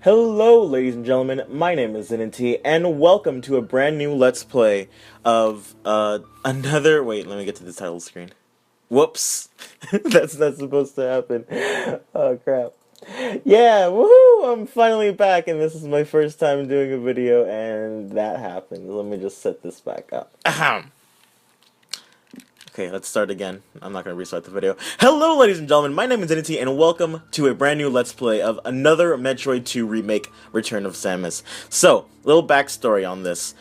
Hello, ladies and gentlemen, my name is ZNT, and welcome to a brand new Let's Play of, another... Wait, let me get to the title screen. Whoops. That's not supposed to happen. Oh, crap. Yeah, woohoo! I'm finally back, and this is my first time doing a video, and that happened. Let me just set this back up. Ahem. Okay, let's start again. I'm not going to restart the video. Hello, ladies and gentlemen, my name is ZNT, and welcome to a brand new Let's Play of another Metroid 2 remake, Return of Samus. So, little backstory on this.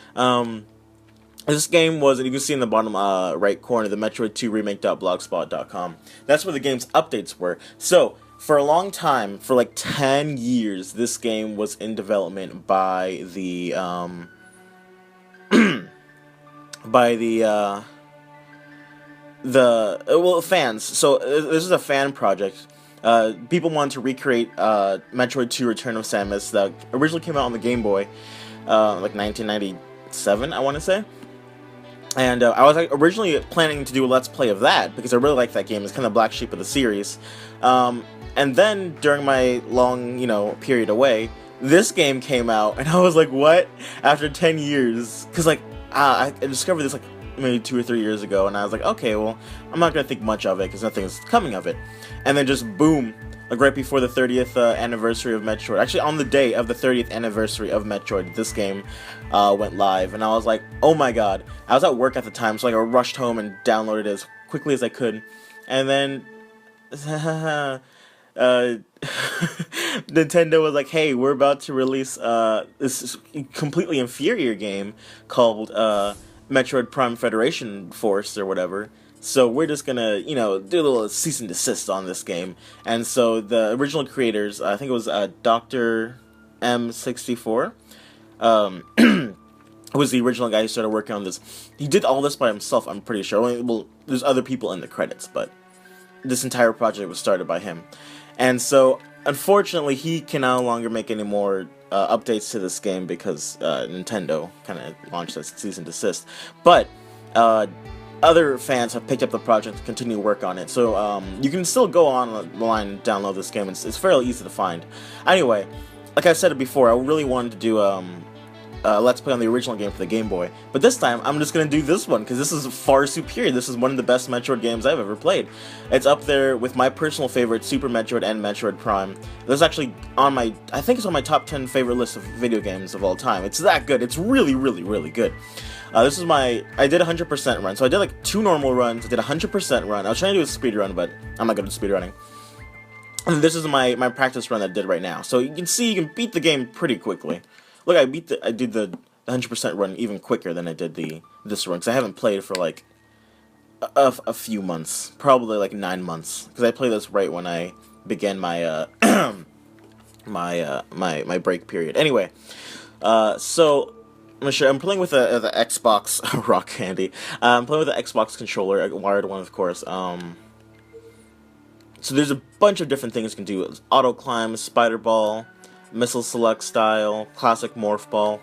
This game was, and you can see in the bottom right corner, the Metroid 2 remake.blogspot.com. That's where the game's updates were. So, for a long time, for like 10 years, this game was in development by the, fans. So this is a fan project. People wanted to recreate Metroid 2 Return of Samus that originally came out on the Game Boy, like 1997, I want to say. And I was originally planning to do a Let's Play of that because I really like that game. It's kind of the black sheep of the series. And then during my long, period away, this game came out, and I was like, what? After 10 years? Because I discovered this maybe 2 or 3 years ago, and I was like, okay, well, I'm not gonna think much of it because nothing's coming of it. And then just boom, right before the 30th anniversary of Metroid, actually on the day of the 30th anniversary of Metroid, this game went live, and I was like, oh my god. I was at work at the time, so I rushed home and downloaded it as quickly as I could, and then Nintendo was like, hey, we're about to release this completely inferior game called Metroid Prime Federation Force or whatever. So we're just gonna, do a little cease and desist on this game. And so the original creators, I think it was Dr. M64, who was the original guy who started working on this. He did all this by himself, I'm pretty sure. Well, there's other people in the credits, but this entire project was started by him. And so, unfortunately, he can no longer make any more updates to this game because Nintendo kind of launched a cease and desist. But other fans have picked up the project to continue to work on it. So you can still go online and download this game. It's fairly easy to find. Anyway, like I said before, I really wanted to do Let's Play on the original game for the Game Boy. But this time, I'm just going to do this one, because this is far superior. This is one of the best Metroid games I've ever played. It's up there with my personal favorite, Super Metroid and Metroid Prime. This is actually on my, I think it's on my top 10 favorite list of video games of all time. It's that good. It's really, really, really good. This is I did a 100% run. So I did 2 normal runs, I did a 100% run. I was trying to do a speed run, but I'm not good at speed running. And this is my practice run that I did right now. So you can see, you can beat the game pretty quickly. Look, I did the 100% run even quicker than I did this run, because I haven't played for a few months, probably 9 months, because I played this right when I began my my break period. Anyway, so I'm playing with the Xbox Rock Candy. I'm playing with the Xbox controller, a wired one, of course. So there's a bunch of different things you can do: auto climb, spider ball, missile select style, classic morph ball.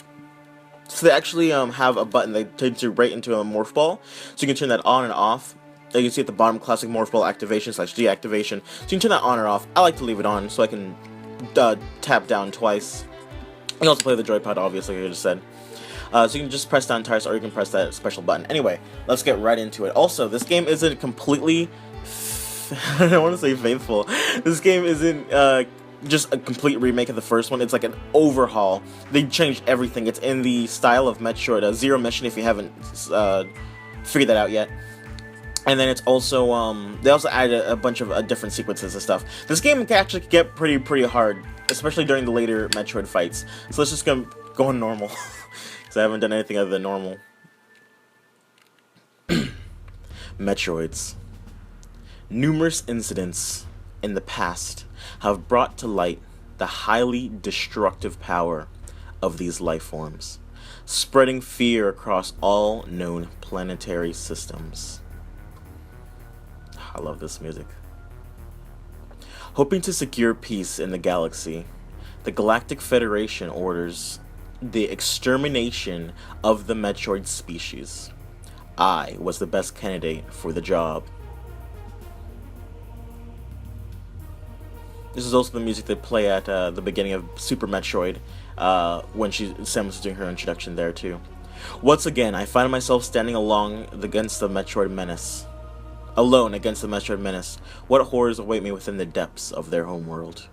So they actually have a button that takes you right into a morph ball, so you can turn that on and off. You can see at the bottom, classic morph ball activation / deactivation. So you can turn that on or off. I like to leave it on so I can tap down twice. You can also play the joypad, obviously, like I just said. So you can just press down twice, or you can press that special button. Anyway, let's get right into it. Also, this game isn't completely I don't want to say faithful. This game isn't just a complete remake of the first one. It's like an overhaul. They changed everything. It's in the style of Metroid Zero Mission, if you haven't figured that out yet. And then it's also they also added a bunch of different sequences and stuff. This game can actually get pretty hard, especially during the later Metroid fights. So let's just go on normal, because I haven't done anything other than normal. Metroids. Numerous incidents in the past have brought to light the highly destructive power of these life forms, spreading fear across all known planetary systems. I love this music. Hoping to secure peace in the galaxy, the Galactic Federation orders the extermination of the Metroid species. I was the best candidate for the job. This is also the music they play at the beginning of Super Metroid, when Samus is doing her introduction there too. Once again, I find myself standing along against the Metroid menace. Alone against the Metroid menace. What horrors await me within the depths of their homeworld?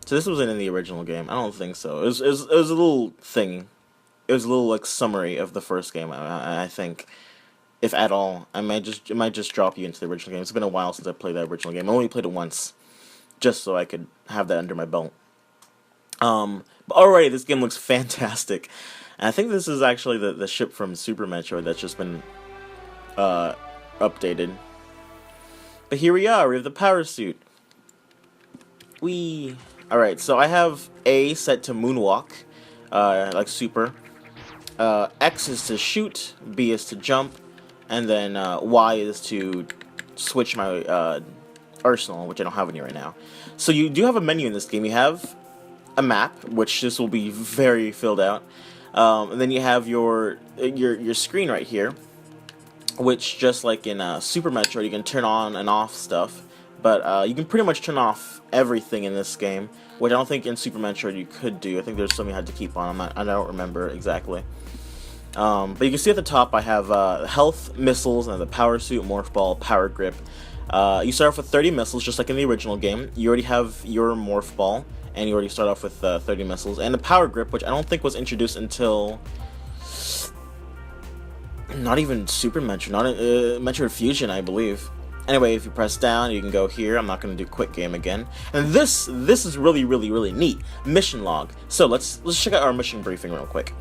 So this wasn't in the original game. I don't think so. It was a little thing. It was a little like summary of the first game. I think, if at all, it might just drop you into the original game. It's been a while since I played that original game. I only played it once, just so I could have that under my belt. But already this game looks fantastic. And I think this is actually the ship from Super Metroid that's just been updated. But here we are. We have the power suit. Alright, so I have A set to moonwalk, like super. X is to shoot, B is to jump, and then Y is to switch my arsenal, which I don't have any right now. So you do have a menu in this game. You have a map, which this will be very filled out. And then you have your screen right here, which just like in Super Metroid, you can turn on and off stuff. But you can pretty much turn off everything in this game, which I don't think in Super Metroid you could do. I think there's something you had to keep on. I don't remember exactly. But you can see at the top I have health, missiles, and the power suit, morph ball, power grip. You start off with 30 missiles, just like in the original game. You already have your morph ball, and you already start off with 30 missiles. And the power grip, which I don't think was introduced until not even Super Metroid, not Metroid Fusion, I believe. Anyway, if you press down, you can go here. I'm not going to do quick game again. And this is really neat. Mission log. So let's check out our mission briefing real quick.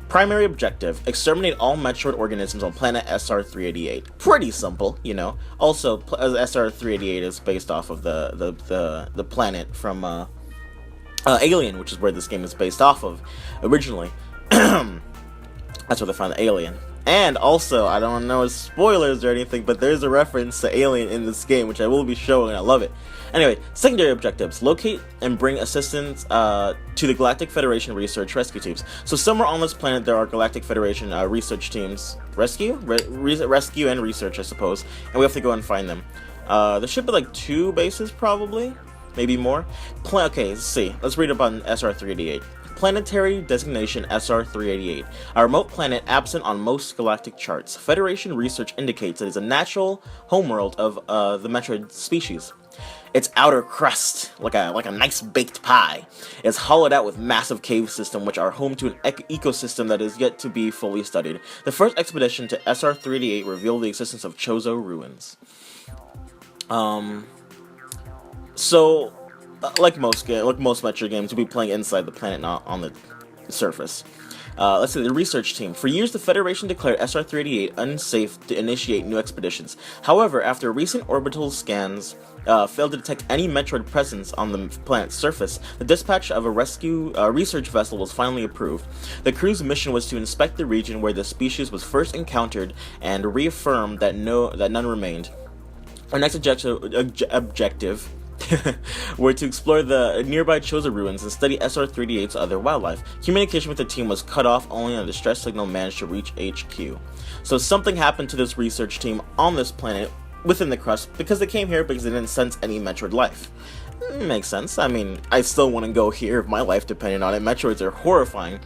Primary objective: exterminate all Metroid organisms on planet SR388. Pretty simple, you know. Also, SR388 is based off of the planet from Alien, which is where this game is based off of originally. That's where they found the alien. And also, I don't know spoilers or anything, but there's a reference to Alien in this game, which I will be showing, and I love it. Anyway, secondary objectives: locate and bring assistance to the Galactic Federation research rescue teams. So somewhere on this planet there are Galactic Federation research teams. Rescue and research, I suppose. And we have to go and find them. There should be like 2 bases, probably. Maybe more. Okay, let's see. Let's read about SR388. Planetary designation SR388, a remote planet absent on most galactic charts. Federation research indicates it is a natural homeworld of the Metroid species. Its outer crust, like a nice baked pie, is hollowed out with massive cave system, which are home to an ecosystem that is yet to be fully studied. The first expedition to SR388 revealed the existence of Chozo ruins. So, like most Metroid games, you'll be playing inside the planet, not on the surface. Let's see, the research team. For years, the Federation declared SR388 unsafe to initiate new expeditions. However, after recent orbital scans failed to detect any Metroid presence on the planet's surface, the dispatch of a research vessel was finally approved. The crew's mission was to inspect the region where the species was first encountered and reaffirm that none remained. Our next objective were to explore the nearby Chozo ruins and study SR388's other wildlife. Communication with the team was cut off, only a distress signal managed to reach HQ. So something happened to this research team on this planet within the crust because they came here because they didn't sense any Metroid life. Makes sense. I mean, I still want to go here if my life depended on it. Metroids are horrifying.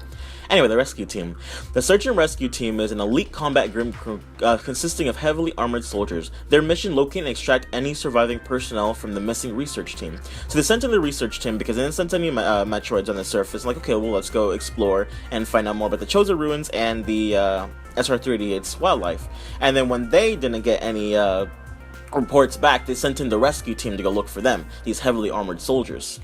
Anyway, the rescue team. The search and rescue team is an elite combat group consisting of heavily armored soldiers. Their mission: locate and extract any surviving personnel from the missing research team. So they sent in the research team because they didn't send any Metroids on the surface. Like, okay, well, let's go explore and find out more about the Chozo ruins and the SR388's wildlife. And then when they didn't get any reports back, they sent in the rescue team to go look for them, these heavily armored soldiers.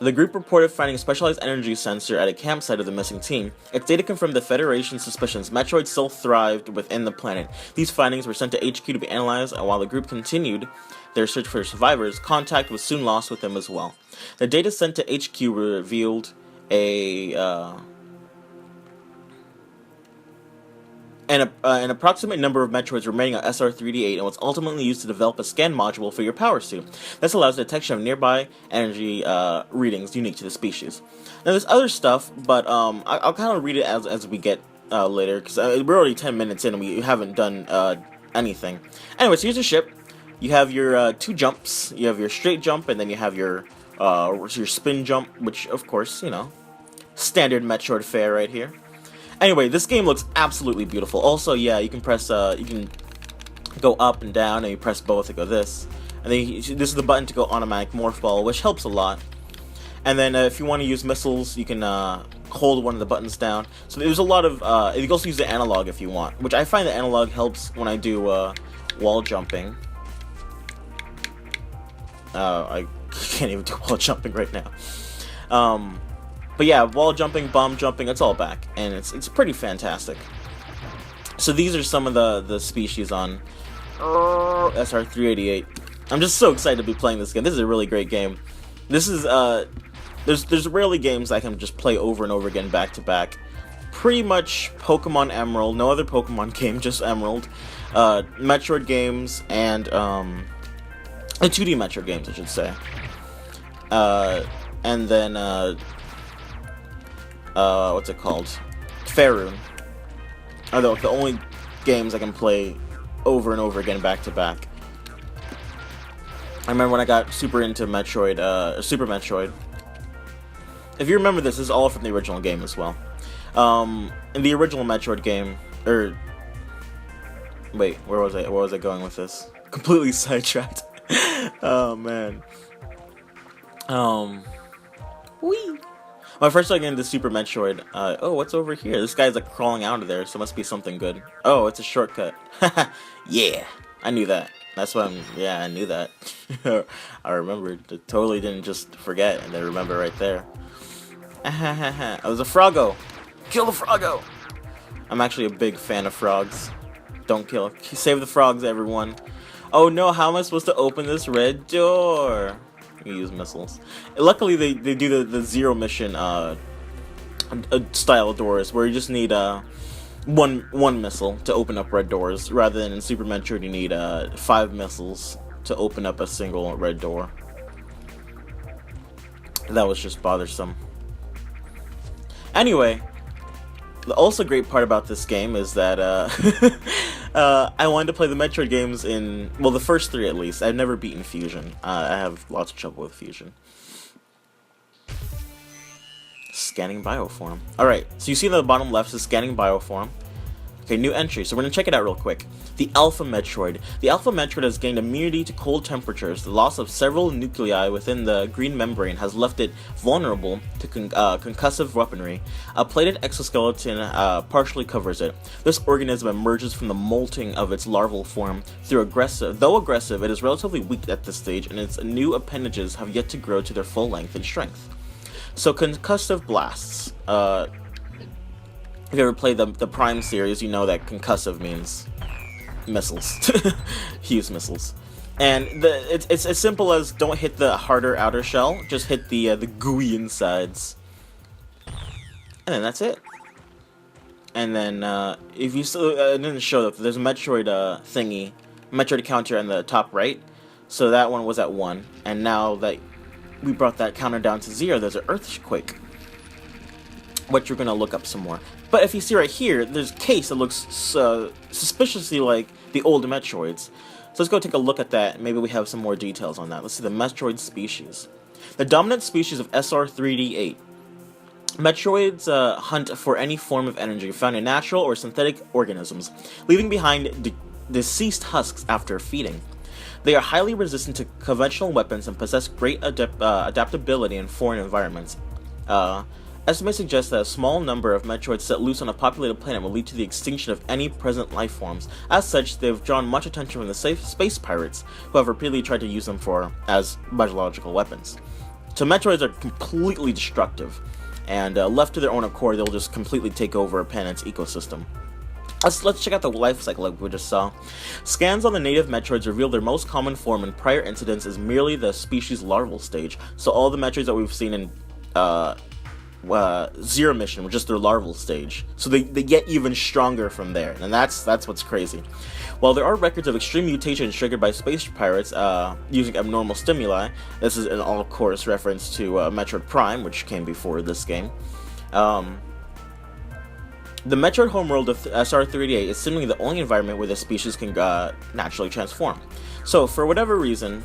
The group reported finding a specialized energy sensor at a campsite of the missing team. Its data confirmed the Federation's suspicions. Metroid still thrived within the planet. These findings were sent to HQ to be analyzed, and while the group continued their search for survivors, contact was soon lost with them as well. The data sent to HQ revealed an approximate number of Metroids remaining on SR388 and was ultimately used to develop a scan module for your power suit. This allows the detection of nearby energy readings unique to the species. Now there's other stuff, but I'll kind of read it as we get later, because we're already 10 minutes in and we haven't done anything. Anyway, so here's the ship. you have your 2 jumps. You have your straight jump, and then you have your spin jump, which, of course, you know, standard Metroid fare right here. Anyway, this game looks absolutely beautiful. Also, yeah, you can press, you can go up and down, and you press both to go this. And then this is the button to go automatic morph ball, which helps a lot. And then if you want to use missiles, you can hold one of the buttons down. So there's a lot of, you can also use the analog if you want, which I find the analog helps when I do wall jumping. I can't even do wall jumping right now. But yeah, wall jumping, bomb jumping, it's all back, and it's pretty fantastic. So these are some of the species on SR388. I'm just so excited to be playing this game. This is a really great game. This is there's rarely games I can just play over and over again back to back. Pretty much Pokemon Emerald, no other Pokemon game, just Emerald. Metroid games and the 2D Metroid games, I should say. And then what's it called? Faerun. Are the only games I can play over and over again back to back. I remember when I got super into Metroid, Super Metroid. If you remember this is all from the original game as well. In the original Metroid game, wait, where was I going with this? Completely sidetracked. Oh man. Whee! When I first started getting into Super Metroid, oh, what's over here? This guy's like crawling out of there, so it must be something good. Oh, it's a shortcut. Yeah, I knew that. That's why yeah, I knew that. I remembered. I totally didn't just forget, and I remember right there. I was a Froggo. Kill the Froggo! I'm actually a big fan of frogs. Don't kill. Save the frogs, everyone. Oh no, how am I supposed to open this red door? You use missiles. Luckily, they do the Zero Mission style doors, where you just need one missile to open up red doors, rather than in Super Metroid you need 5 missiles to open up a single red door. That was just bothersome. Anyway, the also great part about this game is that I wanted to play the Metroid games in, well, the first 3 at least. I've never beaten Fusion. I have lots of trouble with Fusion. Scanning Bioform. Alright, so you see in the bottom left is Scanning Bioform. Okay, new entry, so we're going to check it out real quick. The Alpha Metroid. The Alpha Metroid has gained immunity to cold temperatures. The loss of several nuclei within the green membrane has left it vulnerable to concussive weaponry. A plated exoskeleton partially covers it. This organism emerges from the molting of its larval form. Though aggressive, it is relatively weak at this stage, and its new appendages have yet to grow to their full length and strength. So concussive blasts. If you ever played the Prime series, you know that concussive means missiles. Use missiles. And it's as simple as don't hit the harder outer shell, just hit the gooey insides. And then that's it. And then if you still I didn't show that there's a Metroid thingy, Metroid counter on the top right. So that one was at 1, and now that we brought that counter down to 0, there's an earthquake, which you're gonna look up some more. But if you see right here, there's a case that looks suspiciously like the old Metroids. So let's go take a look at that, and maybe we have some more details on that. Let's see the Metroid species. The dominant species of SR3D8. Metroids hunt for any form of energy found in natural or synthetic organisms, leaving behind deceased husks after feeding. They are highly resistant to conventional weapons and possess great adaptability in foreign environments. Estimates suggest that a small number of Metroids set loose on a populated planet will lead to the extinction of any present life forms. As such, they've drawn much attention from the space pirates, who have repeatedly tried to use them as biological weapons. So Metroids are completely destructive, and left to their own accord, they'll just completely take over a planet's ecosystem. Let's check out the life cycle like we just saw. Scans on the native Metroids reveal their most common form in prior incidents is merely the species' larval stage. So all the Metroids that we've seen in Zero Mission were just their larval stage. So they get even stronger from there, and that's what's crazy. While there are records of extreme mutations triggered by space pirates using abnormal stimuli, this is an all-course reference to Metroid Prime, which came before this game. The Metroid homeworld of SR38 is seemingly the only environment where the species can naturally transform. So, for whatever reason...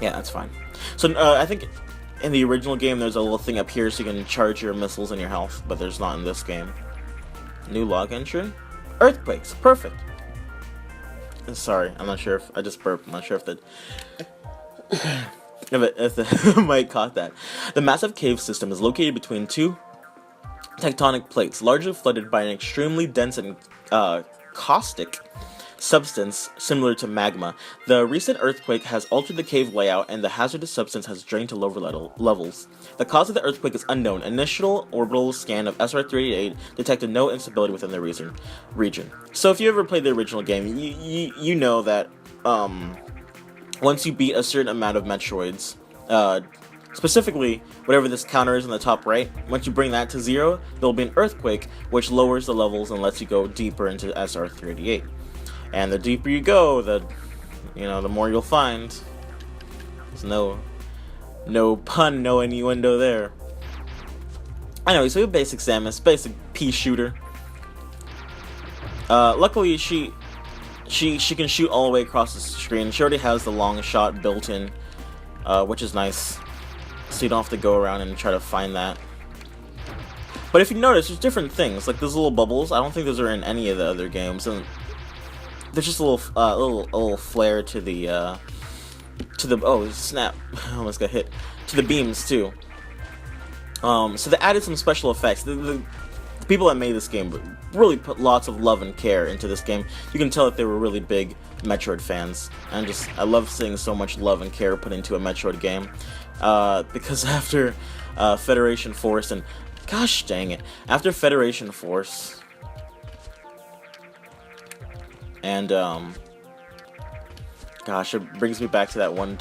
Yeah, that's fine. So, I think in the original game, there's a little thing up here so you can charge your missiles and your health, but there's not in this game. New log entry? Earthquakes. Perfect. Sorry, I'm not sure if... I just burped. I'm not sure if the... if the mic caught that. The massive cave system is located between two tectonic plates, largely flooded by an extremely dense and caustic substance similar to magma. The recent earthquake has altered the cave layout, and the hazardous substance has drained to lower levels. The cause of the earthquake is unknown. Initial orbital scan of Asteroid 38 detected no instability within the region. So if you ever played the original game, you know that once you beat a certain amount of Metroids, specifically whatever this counter is in the top right, once you bring that to 0, there'll be an earthquake which lowers the levels and lets you go deeper into SR 38. And the deeper you go, the more you'll find. There's no pun, no innuendo there. Anyway, so we have basic Samus, basic pea shooter. Luckily she can shoot all the way across the screen. She already has the long shot built in, which is nice. So you don't have to go around and try to find that. But if you notice, there's different things, like those little bubbles. I don't think those are in any of the other games, and there's just a little flare to the oh snap! I almost got hit. To the beams too. So they added some special effects. The people that made this game really put lots of love and care into this game. You can tell that they were really big Metroid fans, and I love seeing so much love and care put into a Metroid game. Because after Federation Force and gosh dang it, after Federation Force. And gosh, it brings me back to that one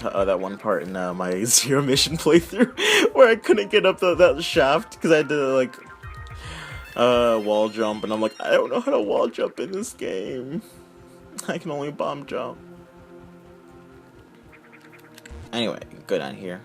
part in my Zero Mission playthrough where I couldn't get up that shaft because I had to like wall jump, and I'm like, I don't know how to wall jump in this game. I can only bomb jump. Anyway, go down here.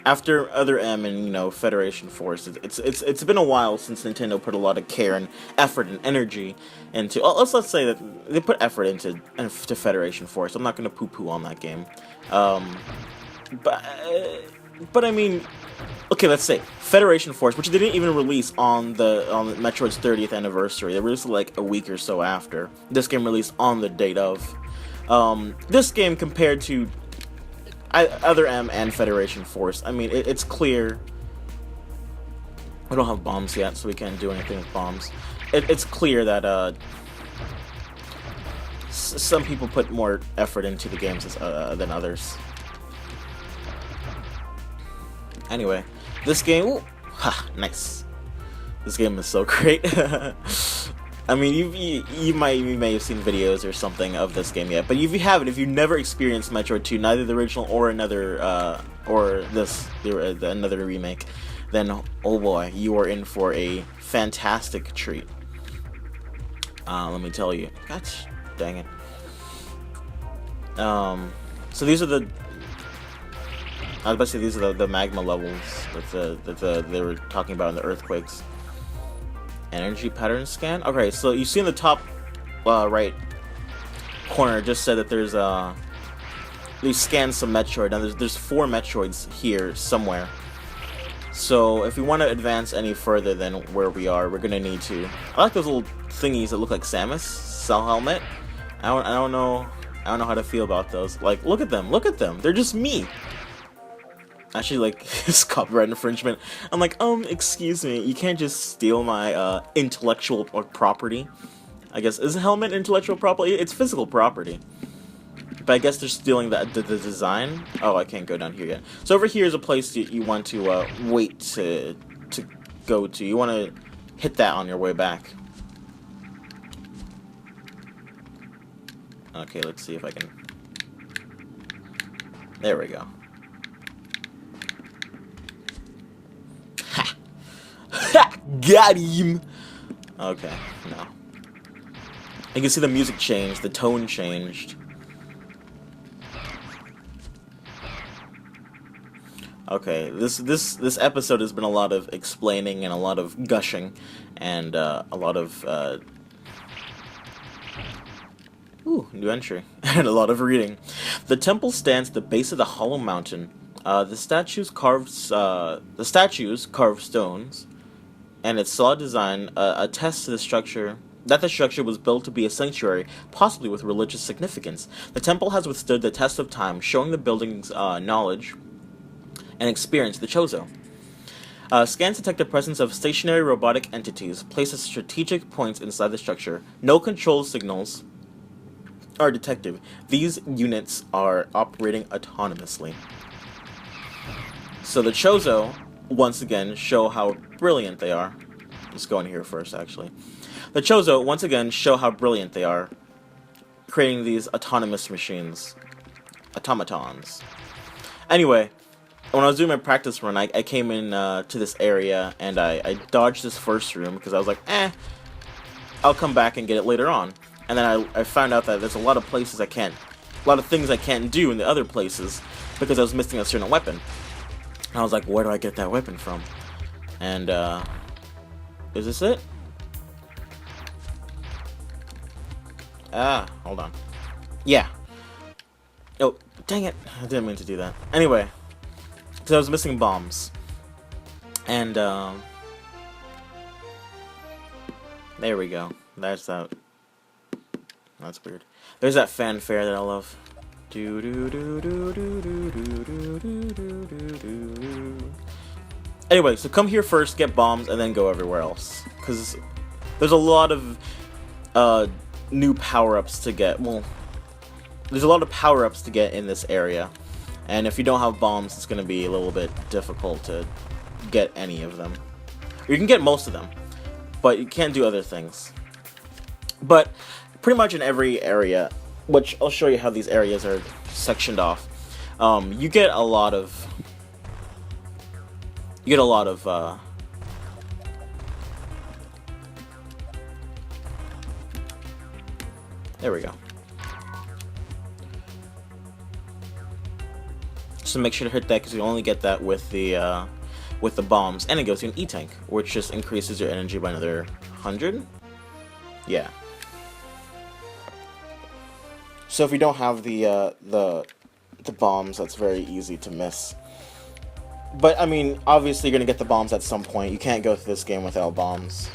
After Other M and Federation Force, it's been a while since Nintendo put a lot of care and effort and energy into. Let's say that they put effort into Federation Force. I'm not gonna poo-poo on that game, but I mean, okay, let's say Federation Force, which they didn't even release on the Metroid's 30th anniversary. They released it like a week or so after. This game released on the date of. This game compared to Other M and Federation Force, I mean, it's clear. I don't have bombs yet, so we can't do anything with bombs. It's clear that some people put more effort into the games than others. Anyway, this game, ooh, ha, nice. This game is so great. I mean, you may have seen videos or something of this game yet, but if you haven't, if you've never experienced Metroid 2, neither the original or another another remake, then oh boy, you are in for a fantastic treat. Let me tell you. Gosh, dang it. So these are the. I was about to say these are the magma levels that they were talking about in the earthquakes. Energy pattern scan. Okay, so you see in the top right corner, it just said that there's they scanned some Metroid. Now there's 4 Metroids here somewhere. So if we want to advance any further than where we are, we're gonna need to. I like those little thingies that look like Samus cell helmet. I don't know how to feel about those. Like, look at them. They're just me. Actually, like, it's copyright infringement. I'm like, excuse me, you can't just steal my intellectual property. I guess, is a helmet intellectual property? It's physical property. But I guess they're stealing the design. Oh, I can't go down here yet. So over here is a place you want to wait to go to. You want to hit that on your way back. Okay, let's see if I can. There we go. Ha! Ha! Got him! Okay, no. You can see the music changed, the tone changed. Okay, this episode has been a lot of explaining and a lot of gushing and a lot of Ooh, new entry. And a lot of reading. The temple stands at the base of the hollow mountain. The statues carved stones, and its solid design attests to the structure was built to be a sanctuary, possibly with religious significance. The temple has withstood the test of time, showing the building's knowledge and experience the Chozo. Scans detect the presence of stationary robotic entities placed at strategic points inside the structure. No control signals are detected. These units are operating autonomously. So the Chozo, once again, show how brilliant they are. Let's go in here first, actually. The Chozo, once again, show how brilliant they are, creating these autonomous machines. Automatons. Anyway, when I was doing my practice run, I came in to this area, and I dodged this first room, because I was like, I'll come back and get it later on. And then I found out that there's a lot of things I can't do in the other places, because I was missing a certain weapon. And I was like, where do I get that weapon from? And, is this it? Hold on. Yeah. Oh, dang it. I didn't mean to do that. Anyway. So I was missing bombs. And, there we go. That's that. That's weird. There's that fanfare that I love. Anyway, so come here first, get bombs, and then go everywhere else. Because there's a lot of new power-ups to get. Well, there's a lot of power-ups to get in this area. And if you don't have bombs, it's going to be a little bit difficult to get any of them. You can get most of them, but you can't do other things. But pretty much in every area, which I'll show you how these areas are sectioned off, you get a lot of there we go. So make sure to hit that, because you only get that with the bombs, and it goes to an E-tank, which just increases your energy by another 100. Yeah. So if you don't have the bombs, that's very easy to miss. But I mean, obviously you're gonna get the bombs at some point. You can't go through this game without bombs.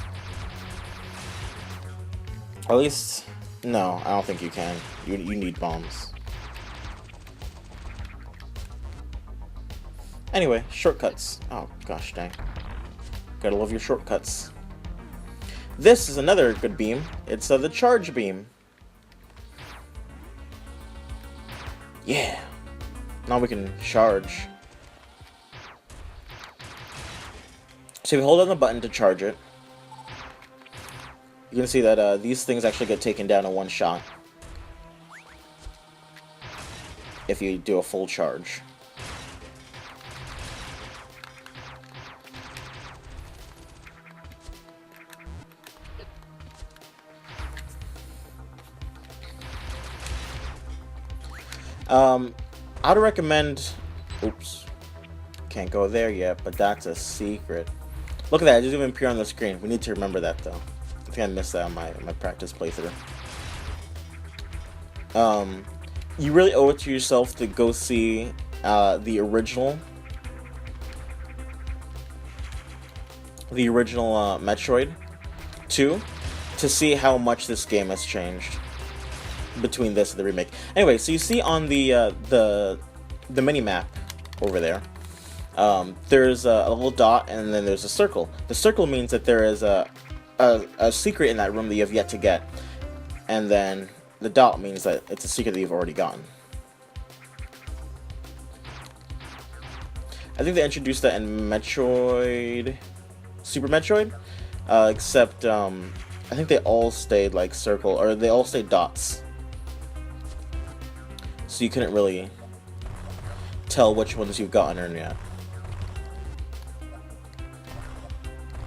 At least, no, I don't think you can. You need bombs. Anyway, shortcuts. Oh gosh dang. Gotta love your shortcuts. This is another good beam. It's the charge beam. Yeah. Now we can charge. So if you hold on the button to charge it, you can see that these things actually get taken down in one shot if you do a full charge. I'd recommend... Oops. Can't go there yet, but that's a secret. Look at that, it doesn't even appear on the screen. We need to remember that, though. I think I missed that on my practice playthrough. You really owe it to yourself to go see the original Metroid 2 to see how much this game has changed between this and the remake. Anyway, so you see on the mini-map over there, there's a little dot and then there's a circle. The circle means that there is a secret in that room that you have yet to get, and then the dot means that it's a secret that you've already gotten. I think they introduced that in Metroid, Super Metroid, except I think they all stayed like circle, or they all stayed dots. So you couldn't really tell which ones you've gotten or yet.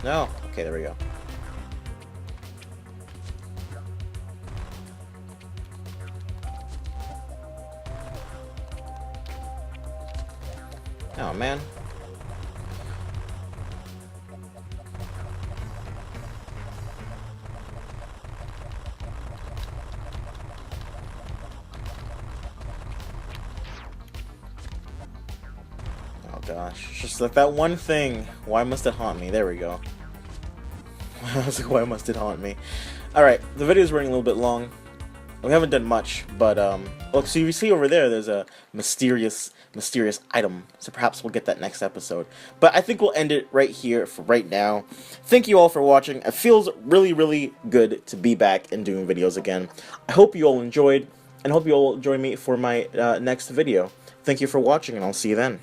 No? Okay, there we go. Oh, man. gosh, it's just like that one thing. Why must it haunt me? There we go. I was like, why must it haunt me? Alright, the video's running a little bit long. We haven't done much, but, look, so you see over there, there's a mysterious item, so perhaps we'll get that next episode. But I think we'll end it right here for right now. Thank you all for watching. It feels really, really good to be back and doing videos again. I hope you all enjoyed, and hope you all join me for my next video. Thank you for watching, and I'll see you then.